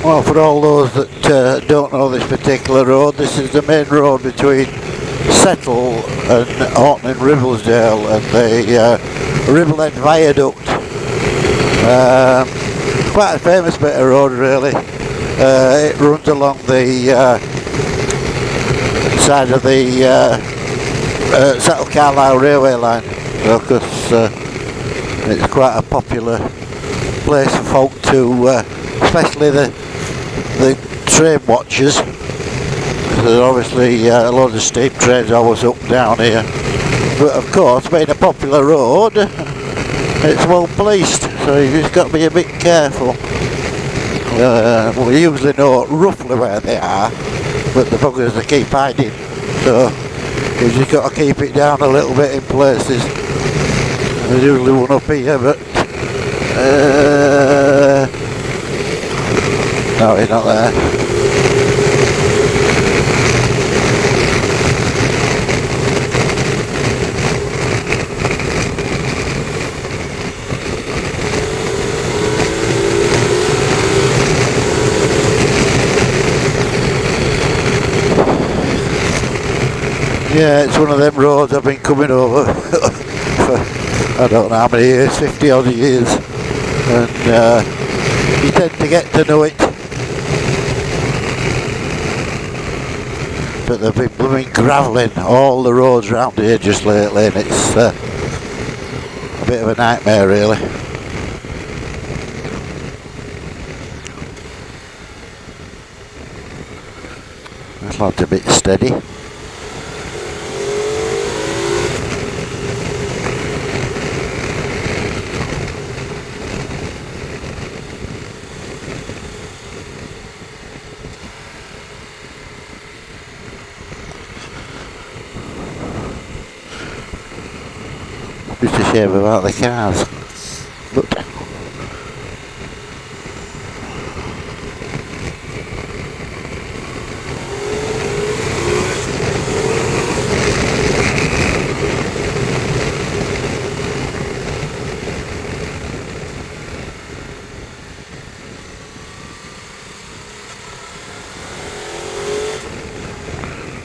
Well, for all those that don't know this particular road, this is the main road between Settle and Horton and Ribblesdale and the Ribble Viaduct. Quite a famous bit of road really. It runs along the side of the Settle Carlisle railway line, because it's quite a popular place for folk to, especially the train watchers. There's obviously a lot of steam trains always up and down here, but of course being a popular road it's well policed, so you've just got to be a bit careful. We usually know roughly where they are, but the buggers they keep hiding, so you've just got to keep it down a little bit in places. There's usually one up here, but no, he's not there. Yeah, it's one of them roads I've been coming over for I don't know how many years, 50 odd years, and you tend to get to know it. But they've been blooming gravelling all the roads around here just lately, and it's a bit of a nightmare really. This lad's a bit steady. Just a shame about the cars, but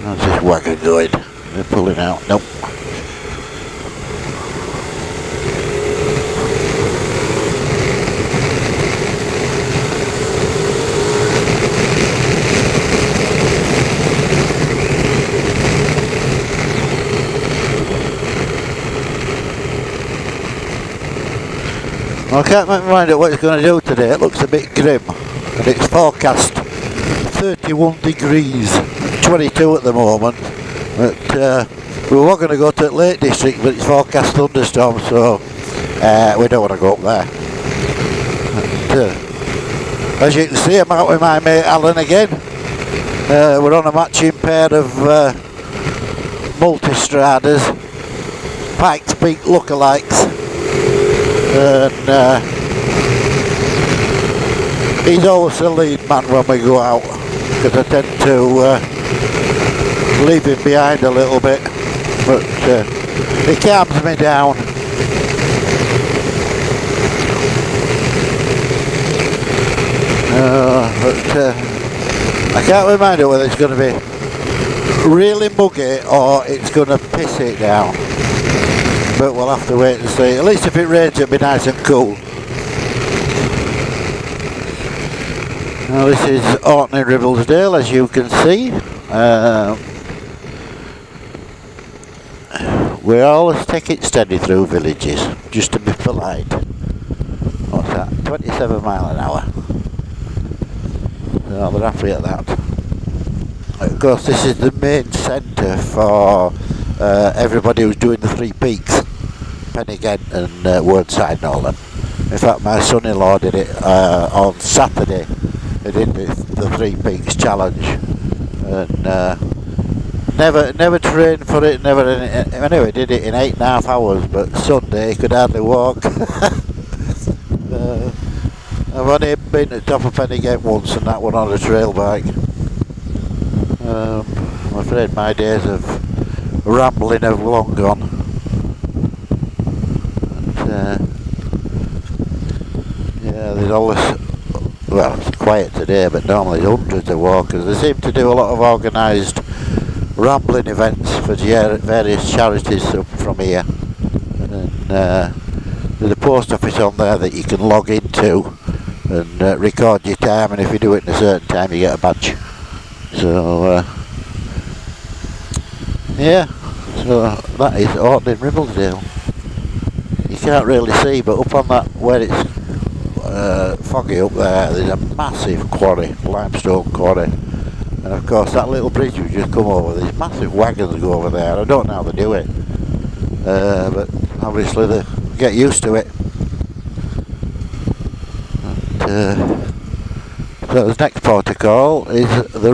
how's this wagon going? They're pulling out. Nope. I can't make my mind up what it's going to do today. It looks a bit grim, and it's forecast 31 degrees, 22 at the moment. But we were going to go to the Lake District, but it's forecast thunderstorm, so we don't want to go up there. But, as you can see, I'm out with my mate Alan again. We're on a matching pair of multistradas, Pikes Peak lookalikes. And he's always the lead man when we go out, because I tend to leave him behind a little bit, but he calms me down. But I can't remember whether it's going to be really muggy or it's going to piss it down. But we'll have to wait and see. At least if it rains it'll be nice and cool. Now this is Horton and Ribblesdale, as you can see. We always take it steady through villages, just to be polite. What's that? 27 mile an hour. So they're happy at that. Of course this is the main centre for everybody who's doing the Three Peaks. Pennygent and Wordside and all them. In fact, my son-in-law did it on Saturday. He did the Three Peaks challenge, and never trained for it. Never anyway. Did it in 8.5 hours, but Sunday he could hardly walk. I've only been to the top of Pennygent once, and that one on a trail bike. I'm afraid my days of rambling have long gone. Yeah, there's always, well, quiet today, but normally hundreds of walkers. They seem to do a lot of organised rambling events for various charities from here. And there's a post office on there that you can log into and record your time, and if you do it in a certain time you get a badge. So yeah, so that is Orton in Ribblesdale. You can't really see, but up on that where it's foggy up there's a massive quarry, limestone quarry, and of course that little bridge we've just come over, these massive wagons go over there. I don't know how they do it, but obviously they get used to it. So the next protocol is the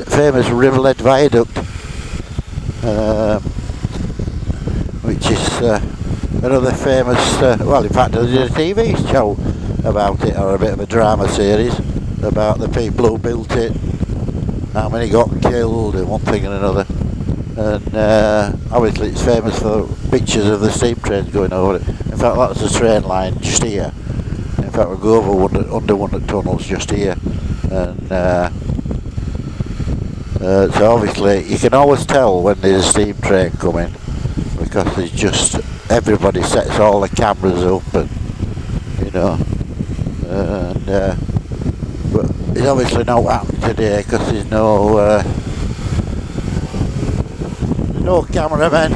famous Riverlead Viaduct, which is another famous, well in fact there's a TV show about it, or a bit of a drama series about the people who built it, how many got killed and one thing and another. And obviously it's famous for pictures of the steam trains going over it. In fact that's the train line just here. In fact we'll go over under one of the tunnels just here. And so obviously you can always tell when there's a steam train coming, because there's just, everybody sets all the cameras up, and you know, and but it's obviously not happened today because there's no cameramen.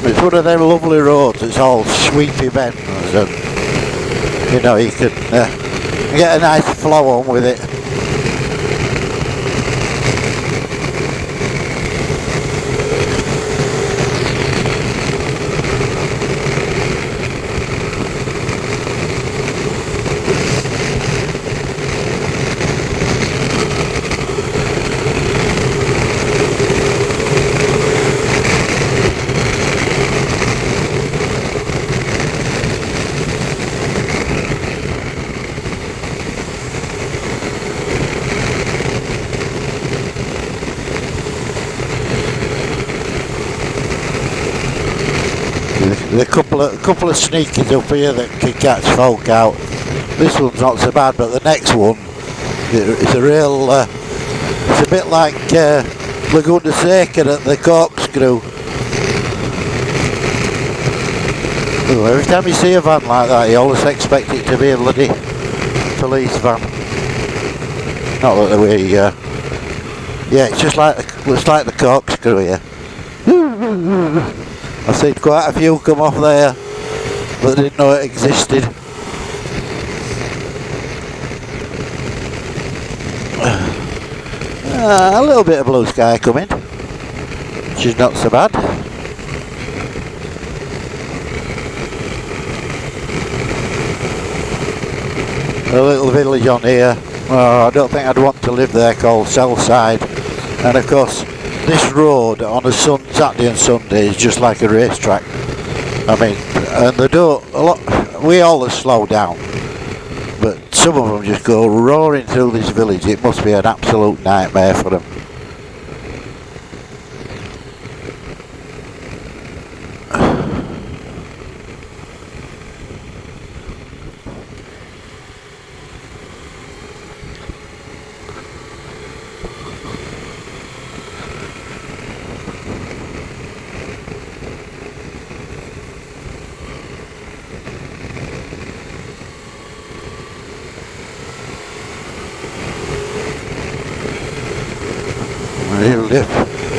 It's one of them lovely roads, it's all sweepy bends, and you know, you can get a nice flow on with it. There's a couple of sneakers up here that can catch folk out. This one's not so bad, but the next one, it's a real, it's a bit like Laguna Seca at the Corkscrew. Oh, every time you see a van like that, you always expect it to be a bloody police van. Not that we, yeah, it's just like the Corkscrew here. I've seen quite a few come off there, but didn't know it existed. A little bit of blue sky coming, which is not so bad. A little village on here, I don't think I'd want to live there, called Southside. And of course, this road on a Saturday and Sunday is just like a racetrack. I mean, and they don't, we always slow down, but some of them just go roaring through this village. It must be an absolute nightmare for them.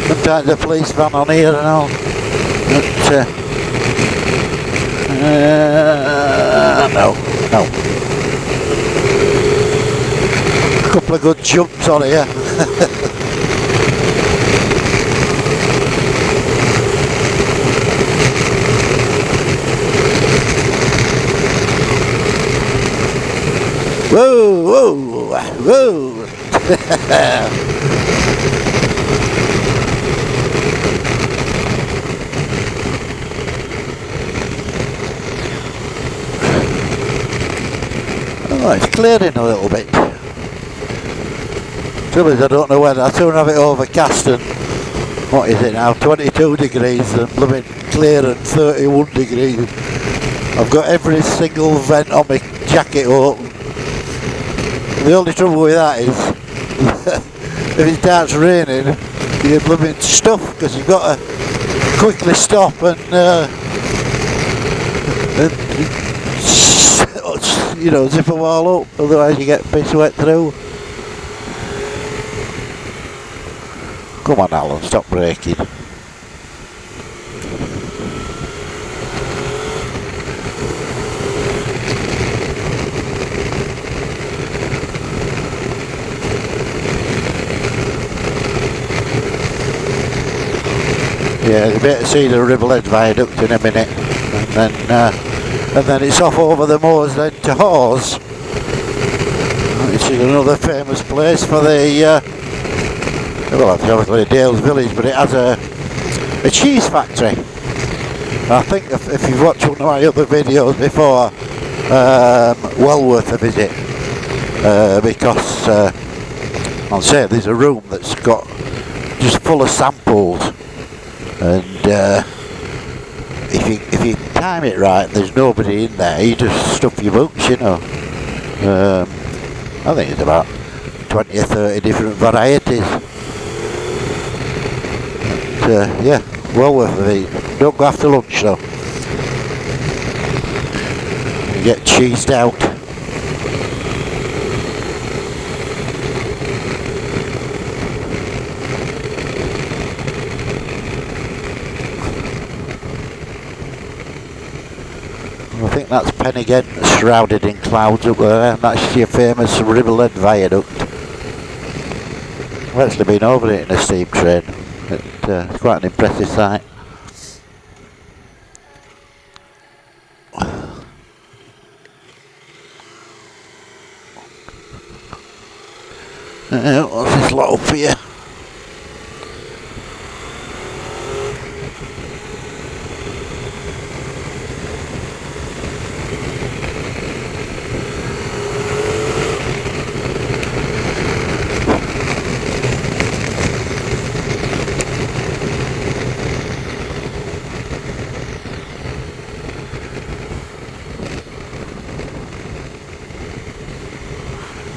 Sometimes a police van on here and all, but no. A couple of good jumps on here. Whoa. Oh, it's clearing a little bit. Trouble is, I don't know whether I soon have it overcast and what is it now? 22 degrees and blooming clear and 31 degrees. I've got every single vent on my jacket open. The only trouble with that is if it starts raining, you're blooming stuff because you've got to quickly stop and you know, zip them all up, otherwise you get piss wet through. Come on Alan, stop braking. Yeah, you better see the Ribblehead Viaduct in a minute, and then it's off over the moors then to Hawes, which is another famous place for the, well, it's obviously Dale's Village, but it has a cheese factory. I think if you've watched one of my other videos before, well worth a visit, because I'll say there's a room that's got just full of samples. And if you time it right, there's nobody in there. You just stuff your books, you know. I think it's about 20 or 30 different varieties. And, yeah, well worth it. Don't go after lunch though. You get cheesed out. I think that's Penigent shrouded in clouds up there, and that's your famous Ribblehead Viaduct. I've actually been over it in a steam train. It's quite an impressive sight. What's this lot up here?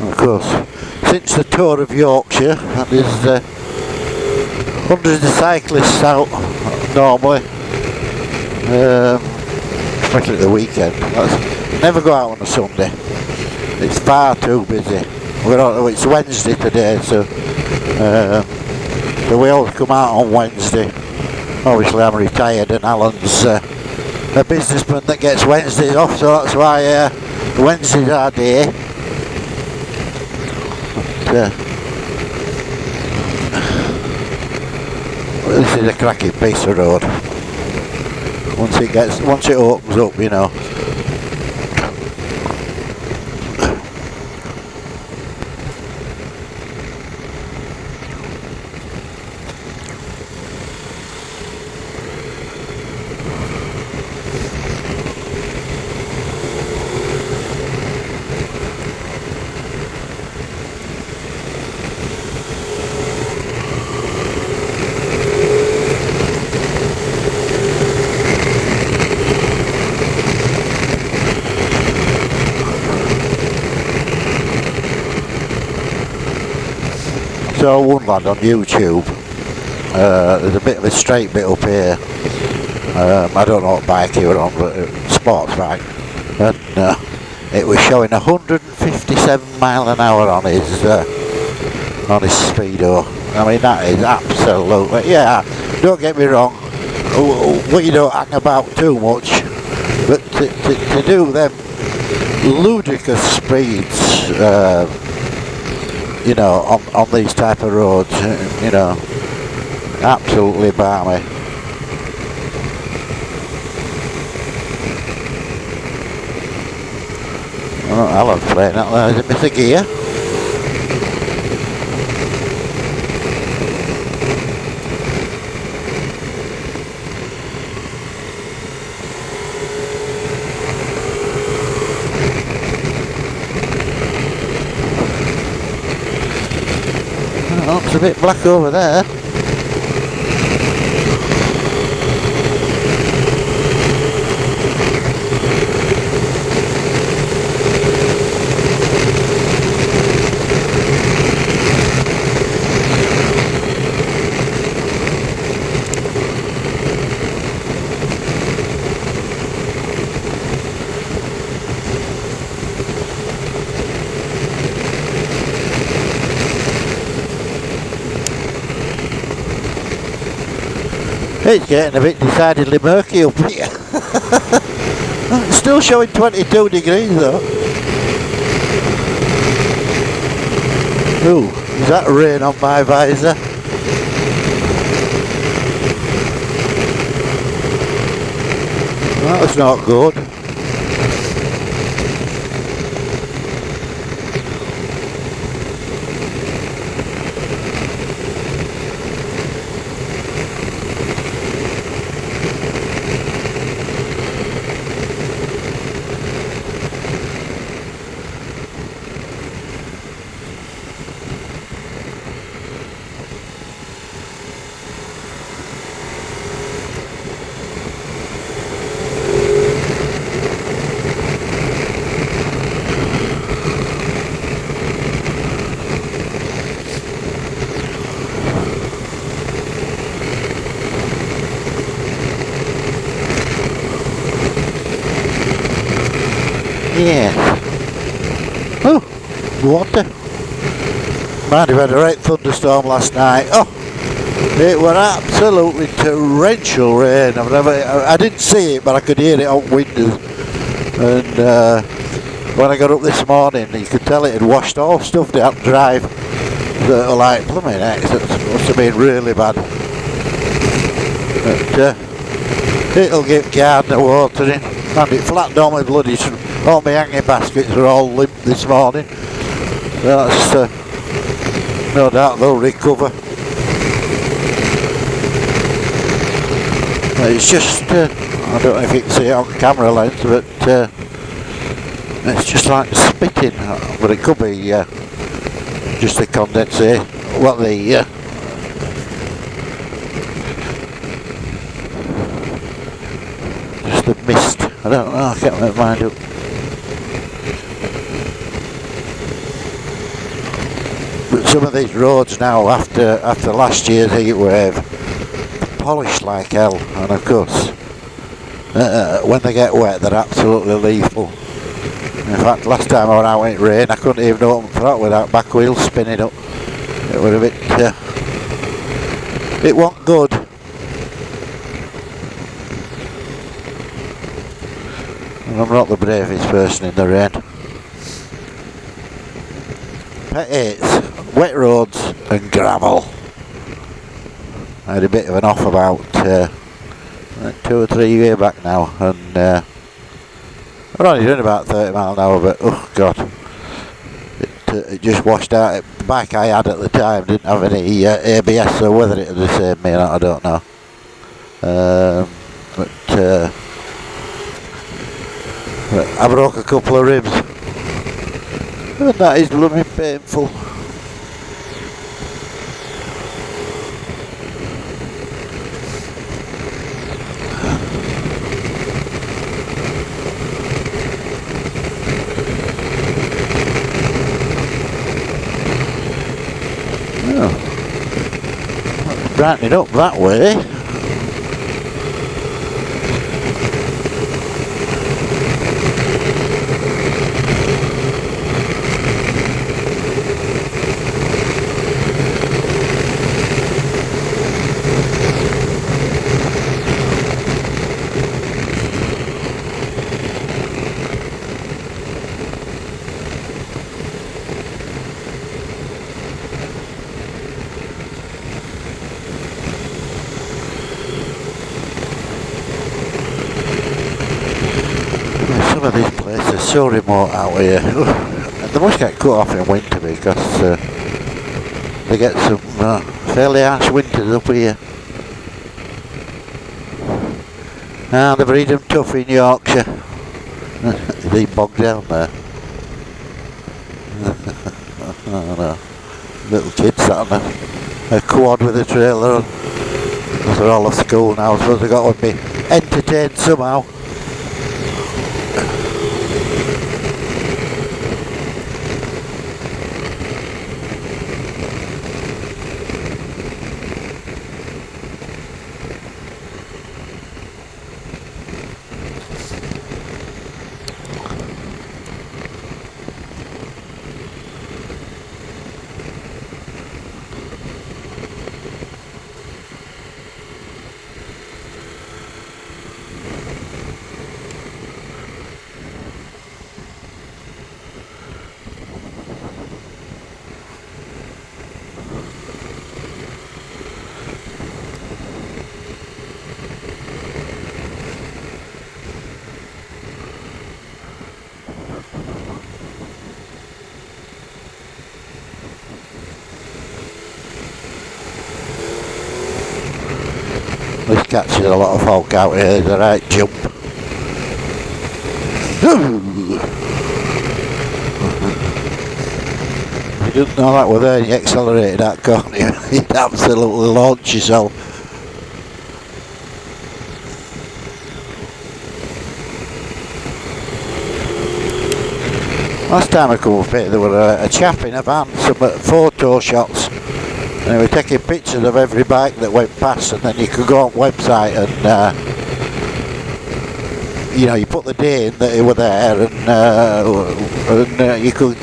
Of course, since the tour of Yorkshire, and there's hundreds of cyclists out normally, especially at the weekend. Never go out on a Sunday. It's far too busy. It's Wednesday today, so we always come out on Wednesday. Obviously, I'm retired, and Alan's a businessman that gets Wednesdays off, so that's why Wednesday's our day. This is a cracking piece of road. Once it opens up, you know. So one lad on YouTube, there's a bit of a straight bit up here, I don't know what bike he was on, but sports bike, and it was showing 157 mile an hour on his speedo. I mean, that is absolutely, yeah, don't get me wrong, we don't hang about too much, but to do them ludicrous speeds, you know, on these type of roads, you know, absolutely balmy. Oh, I love playing that there. Is it Mr. Gear? Oh, it's a bit black over there. It's getting a bit decidedly murky up here. It's still showing 22 degrees though. Ooh, is that rain on my visor? That's not good. Yeah. Oh, water. Might have had a right thunderstorm last night. Oh, it was absolutely torrential rain. I didn't see it, but I could hear it on windows. And when I got up this morning, you could tell it had washed all stuff down the drive. That were like, blooming heck, it must have been really bad. But it'll give gardener watering. And it flattened all my bloody, all my hanging baskets are all limp this morning. That's no doubt they'll recover. It's just, I don't know if you can see it on camera lens, but it's just like spitting. But it could be just the condensate. Well, the just the mist. I don't know. I can't make mine up. But some of these roads now, after last year's heat wave, polished like hell, and of course, when they get wet, they're absolutely lethal. In fact, last time I went out in it rain, I couldn't even open the throttle without back wheels spinning up. It was a bit, it wasn't good. And I'm not the bravest person in the rain. Pet 8, wet roads and gravel. I had a bit of an off about 2 or 3 years back now, and I'm only doing about 30 miles an hour, but oh god, it just washed out. The bike I had at the time didn't have any ABS, so whether it had saved me or not, I don't know. But I broke a couple of ribs, and that is blooming painful. Brightening up that way. Some of these places are so remote out here. They must get cut off in winter because they get some fairly harsh winters up here. They breed them tough in Yorkshire. They bog down there. Oh, no. little kids sat on a quad with a trailer. They're all off school now, so they've got to be entertained somehow. This catches a lot of folk out here, the right jump. You didn't know that were there, you accelerated that, can't you? You'd absolutely launch yourself. Last time I come up here, there were a chap in a van, some photo shots. And we were taking pictures of every bike that went past, and then you could go on the website and you know, you put the day in that you were there, and you could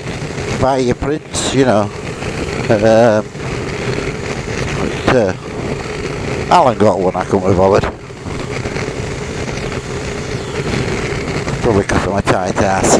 buy your prints, you know. Alan got one, I couldn't be bothered. Probably because of my tight ass.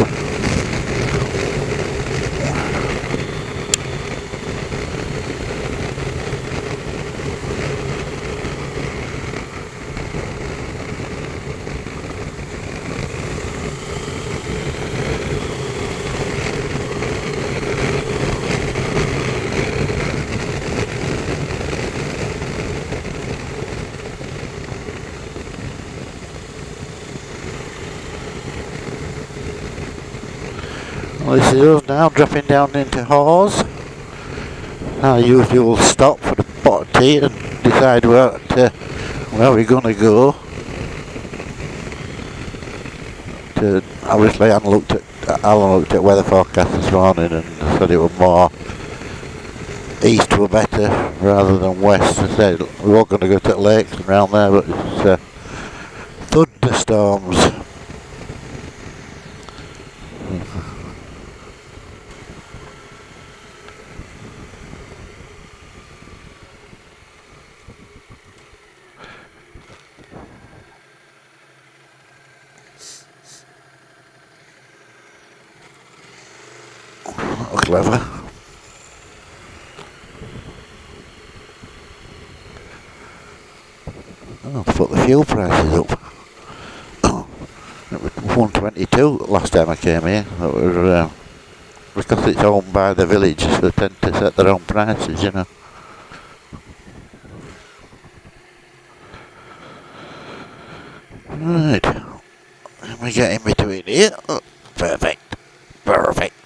Well, this is us now dropping down into hawes. Our usual stop for the pot of tea and decide where we're going to go. Obviously Alan looked at weather forecast this morning and said it was more east were better rather than west. I said we were going to go to the lakes and round there, but it's thunderstorms. Clever. Oh, put the fuel prices up. It was 122 last time I came here. That was, because it's owned by the village, so they tend to set their own prices, you know. Right. Let me get in between here. Oh, perfect. Perfect.